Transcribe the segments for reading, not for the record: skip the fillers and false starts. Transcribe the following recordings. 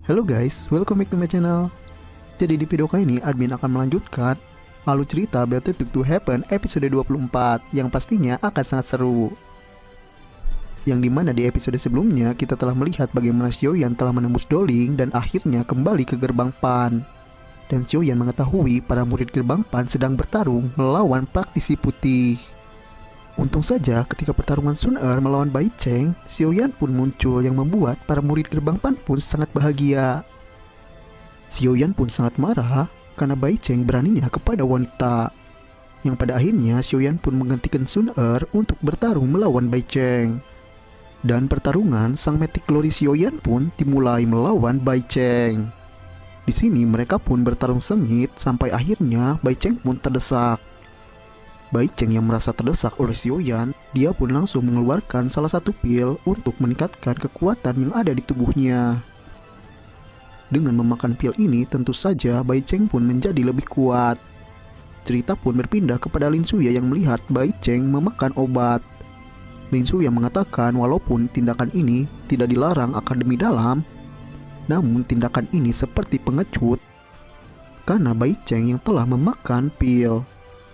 Halo guys, welcome back to my channel. Jadi di video kali ini admin akan melanjutkan alur cerita Better to Happen episode 24 yang pastinya akan sangat seru. Yang dimana di episode sebelumnya kita telah melihat bagaimana Xiaoyan telah menembus Doling dan akhirnya kembali ke gerbang Pan. Dan Xiaoyan mengetahui para murid gerbang Pan sedang bertarung melawan praktisi putih. Untung saja ketika pertarungan Sun Er melawan Bai Cheng, Xiaoyan pun muncul yang membuat para murid gerbang Pan pun sangat bahagia. Xiaoyan pun sangat marah karena Bai Cheng beraninya kepada wanita. Yang pada akhirnya Xiaoyan pun menggantikan Sun Er untuk bertarung melawan Bai Cheng. Dan pertarungan Sang Mythic Glory Xiaoyan pun dimulai melawan Bai Cheng. Di sini mereka pun bertarung sengit sampai akhirnya Bai Cheng pun terdesak. Bai Cheng yang merasa terdesak oleh Xiaoyan, dia pun langsung mengeluarkan salah satu pil untuk meningkatkan kekuatan yang ada di tubuhnya. Dengan memakan pil ini, tentu saja Bai Cheng pun menjadi lebih kuat. Cerita pun berpindah kepada Lin Suya yang melihat Bai Cheng memakan obat. Lin Suya mengatakan walaupun tindakan ini tidak dilarang akademi dalam, namun tindakan ini seperti pengecut karena Bai Cheng yang telah memakan pil.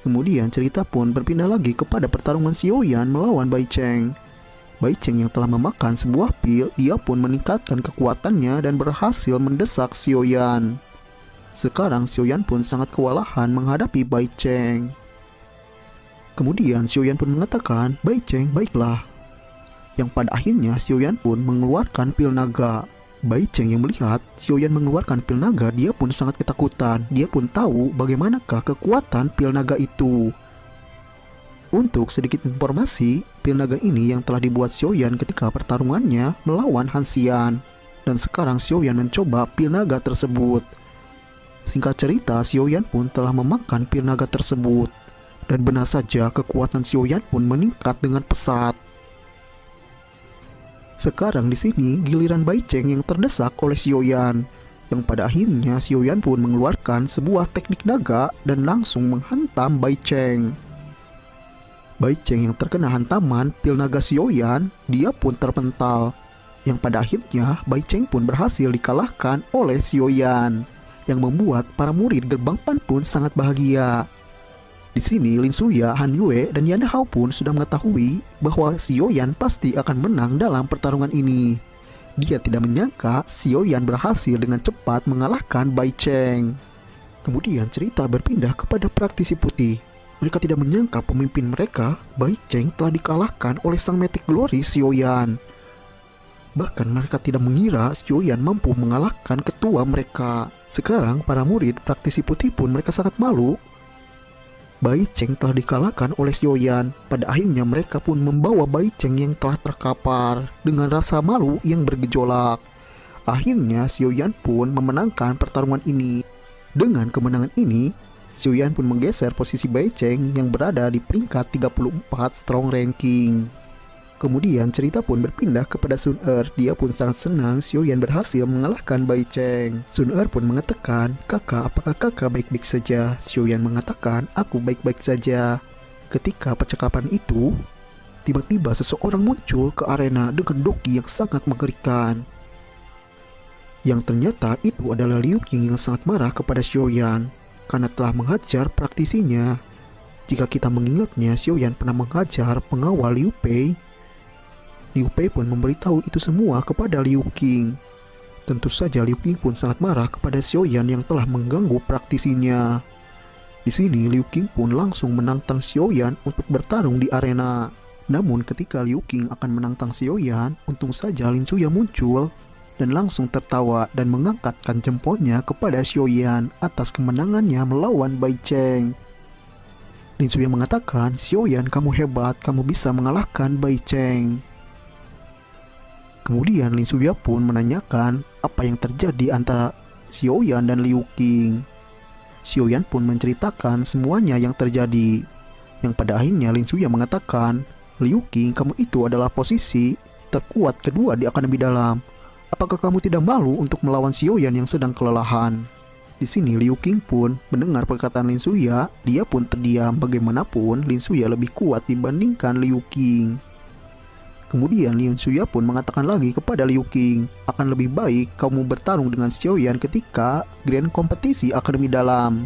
Kemudian cerita pun berpindah lagi kepada pertarungan Xiaoyan melawan Bai Cheng. Bai Cheng yang telah memakan sebuah pil, dia pun meningkatkan kekuatannya dan berhasil mendesak Xiaoyan. Sekarang Xiaoyan pun sangat kewalahan menghadapi Bai Cheng. Kemudian Xiaoyan pun mengatakan, "Bai Cheng, baiklah." Yang pada akhirnya Xiaoyan pun mengeluarkan pil naga. Bai Cheng yang melihat Xiaoyan mengeluarkan pil naga, dia pun sangat ketakutan. Dia pun tahu bagaimanakah kekuatan pil naga itu. Untuk sedikit informasi, pil naga ini yang telah dibuat Xiaoyan ketika pertarungannya melawan Han Xian. Dan sekarang Xiaoyan mencoba pil naga tersebut. Singkat cerita, Xiaoyan pun telah memakan pil naga tersebut. Dan benar saja kekuatan Xiaoyan pun meningkat dengan pesat. Sekarang di sini giliran Bai Cheng yang terdesak oleh Xiaoyan. Yang pada akhirnya Xiaoyan pun mengeluarkan sebuah teknik naga dan langsung menghantam Bai Cheng. Bai Cheng yang terkena hantaman pil naga Xiaoyan, dia pun terpental. Yang pada akhirnya Bai Cheng pun berhasil dikalahkan oleh Xiaoyan, yang membuat para murid gerbang Pan pun sangat bahagia. Di sini Lin Suya, Han Yue, dan Yan Hao pun sudah mengetahui bahwa Xiaoyan pasti akan menang dalam pertarungan ini. Dia tidak menyangka Xiaoyan berhasil dengan cepat mengalahkan Bai Cheng. Kemudian cerita berpindah kepada praktisi putih. Mereka tidak menyangka pemimpin mereka, Bai Cheng, telah dikalahkan oleh Sang Mythic Glory Xiaoyan. Bahkan mereka tidak mengira Xiaoyan mampu mengalahkan ketua mereka. Sekarang para murid praktisi putih pun mereka sangat malu. Bai Cheng telah dikalahkan oleh Xiaoyan. Pada akhirnya mereka pun membawa Bai Cheng yang telah terkapar dengan rasa malu yang bergejolak. Akhirnya Xiaoyan pun memenangkan pertarungan ini. Dengan kemenangan ini, Xiaoyan pun menggeser posisi Bai Cheng yang berada di peringkat 34 strong ranking. Kemudian cerita pun berpindah kepada Sun Er. Dia pun sangat senang Xiaoyan berhasil mengalahkan Bai Cheng. Sun Er pun mengatakan, "Kakak, apakah kakak baik-baik saja?" Xiaoyan mengatakan, "Aku baik-baik saja." Ketika percakapan itu, tiba-tiba seseorang muncul ke arena dengan doki yang sangat mengerikan. Yang ternyata itu adalah Liu Qing yang sangat marah kepada Xiaoyan karena telah menghajar praktisinya. Jika kita mengingatnya, Xiaoyan pernah menghajar pengawal Liu Pei. Liu Pei pun memberitahu itu semua kepada Liu Qing. Tentu saja Liu Qing pun sangat marah kepada Xiaoyan yang telah mengganggu praktisinya. Di sini Liu Qing pun langsung menantang Xiaoyan untuk bertarung di arena. Namun ketika Liu Qing akan menantang Xiaoyan, untung saja Lin Suya muncul dan langsung tertawa dan mengangkatkan jempolnya kepada Xiaoyan atas kemenangannya melawan Bai Cheng. Lin Suya mengatakan, "Xiaoyan, kamu hebat, kamu bisa mengalahkan Bai Cheng." Kemudian Lin Suya pun menanyakan apa yang terjadi antara Xiaoyan dan Liu Qing. Xiaoyan pun menceritakan semuanya yang terjadi. Yang pada akhirnya Lin Suya mengatakan, "Liu Qing, kamu itu adalah posisi terkuat kedua di akademi dalam. Apakah kamu tidak malu untuk melawan Xiaoyan yang sedang kelelahan?" Di sini Liu Qing pun mendengar perkataan Lin Suya, dia pun terdiam. Bagaimanapun Lin Suya lebih kuat dibandingkan Liu Qing. Kemudian Liu Shuya pun mengatakan lagi kepada Liu Qing, akan lebih baik kamu bertarung dengan Xiaoyan ketika Grand Kompetisi Akademi Dalam.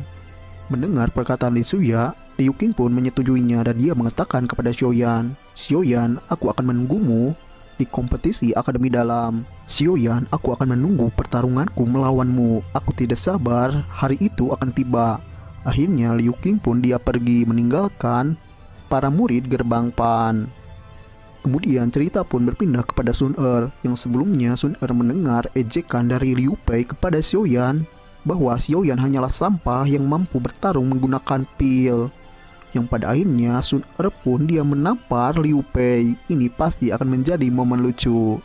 Mendengar perkataan Liu Shuya, Liu Qing pun menyetujuinya dan dia mengatakan kepada Xiaoyan, Xiaoyan, aku akan menunggumu di kompetisi Akademi Dalam. Xiaoyan, aku akan menunggu pertarunganku melawanmu. Aku tidak sabar hari itu akan tiba. Akhirnya Liu Qing pun dia pergi meninggalkan para murid gerbang Pan. Kemudian cerita pun berpindah kepada Sun Er, yang sebelumnya Sun Er mendengar ejekan dari Liu Pei kepada Xiaoyan bahwa Xiaoyan hanyalah sampah yang mampu bertarung menggunakan pil. Yang pada akhirnya Sun Er pun dia menampar Liu Pei. Ini pasti akan menjadi momen lucu.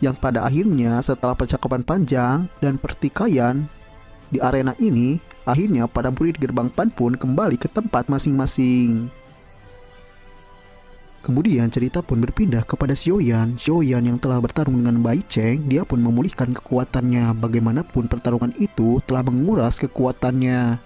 Yang pada akhirnya setelah percakapan panjang dan pertikaian di arena ini, akhirnya para murid gerbang Pan pun kembali ke tempat masing-masing. Kemudian cerita pun berpindah kepada Xiaoyan. Xiaoyan yang telah bertarung dengan Bai Cheng, dia pun memulihkan kekuatannya. Bagaimanapun pertarungan itu telah menguras kekuatannya.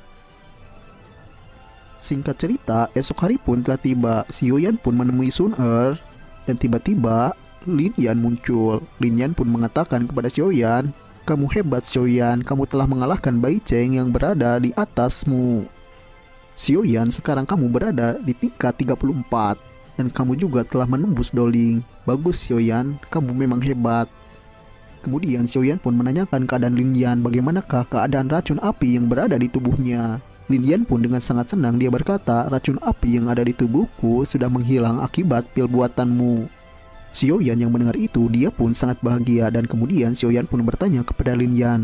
Singkat cerita, esok hari pun telah tiba. Xiaoyan pun menemui Sun Er dan tiba-tiba Lin Yan muncul. Lin Yan pun mengatakan kepada Xiaoyan, kamu hebat Xiaoyan, kamu telah mengalahkan Bai Cheng yang berada di atasmu. Xiaoyan, sekarang kamu berada di tingkat 34. Dan kamu juga telah menembus Doling. Bagus Xiaoyan, kamu memang hebat. Kemudian Xiaoyan pun menanyakan keadaan Lin Yan, bagaimanakah keadaan racun api yang berada di tubuhnya. Lin Yan pun dengan sangat senang dia berkata, racun api yang ada di tubuhku sudah menghilang akibat pil buatanmu. Xiaoyan yang mendengar itu dia pun sangat bahagia dan kemudian Xiaoyan pun bertanya kepada Lin Yan,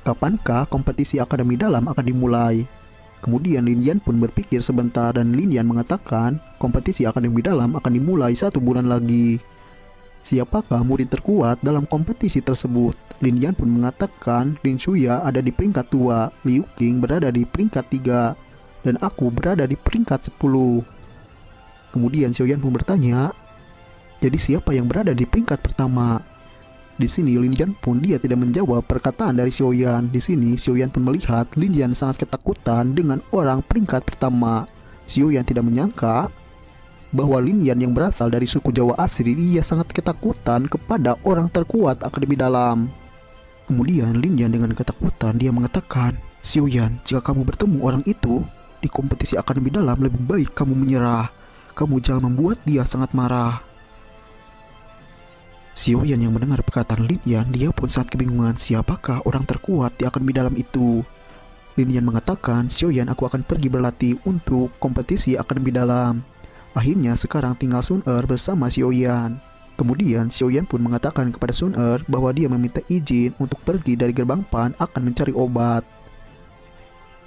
kapankah kompetisi Akademi Dalam akan dimulai? Kemudian Lin Yan pun berpikir sebentar dan Lin Yan mengatakan kompetisi Akademi Dalam akan dimulai 1 bulan lagi. Siapakah murid terkuat dalam kompetisi tersebut? Lin Yan pun mengatakan Lin Shuya ada di peringkat 2, Liu Qing berada di peringkat 3, dan aku berada di peringkat 10. Kemudian Xiaoyan pun bertanya, jadi siapa yang berada di peringkat pertama? Di sini Lin Yan pun dia tidak menjawab perkataan dari Xiaoyan. Di sini Xiaoyan pun melihat Lin Yan sangat ketakutan dengan orang peringkat pertama. Xiaoyan tidak menyangka bahwa Lin Yan yang berasal dari suku Jawa asli dia sangat ketakutan kepada orang terkuat Akademi Dalam. Kemudian Lin Yan dengan ketakutan dia mengatakan, Xiaoyan, jika kamu bertemu orang itu di kompetisi Akademi Dalam lebih baik kamu menyerah. Kamu jangan membuat dia sangat marah. Xiaoyan yang mendengar perkataan Lin Yan, dia pun sangat kebingungan siapakah orang terkuat di Akademi Dalam itu. Lin Yan mengatakan, Xiaoyan, aku akan pergi berlatih untuk kompetisi Akademi Dalam. Akhirnya sekarang tinggal Sun Er bersama Xiaoyan. Kemudian Xiaoyan pun mengatakan kepada Sun Er bahwa dia meminta izin untuk pergi dari gerbang Pan akan mencari obat.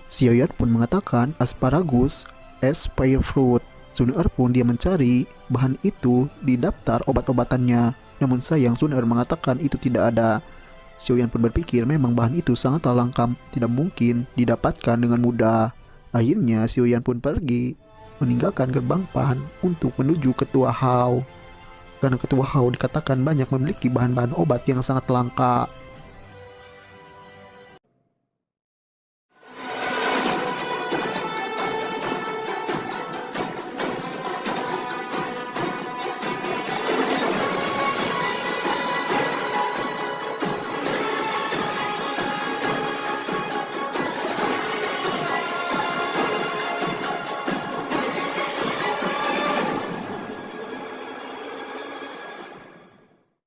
Xiaoyan pun mengatakan asparagus, aspire fruit. Sun Er pun dia mencari bahan itu di daftar obat-obatannya. Namun sayang Sun Er mengatakan itu tidak ada. Xiaoyan pun berpikir memang bahan itu sangatlah langka, tidak mungkin didapatkan dengan mudah. Akhirnya Xiaoyan pun pergi meninggalkan gerbang Pan untuk menuju Ketua Hao. Karena Ketua Hao dikatakan banyak memiliki bahan-bahan obat yang sangat langka.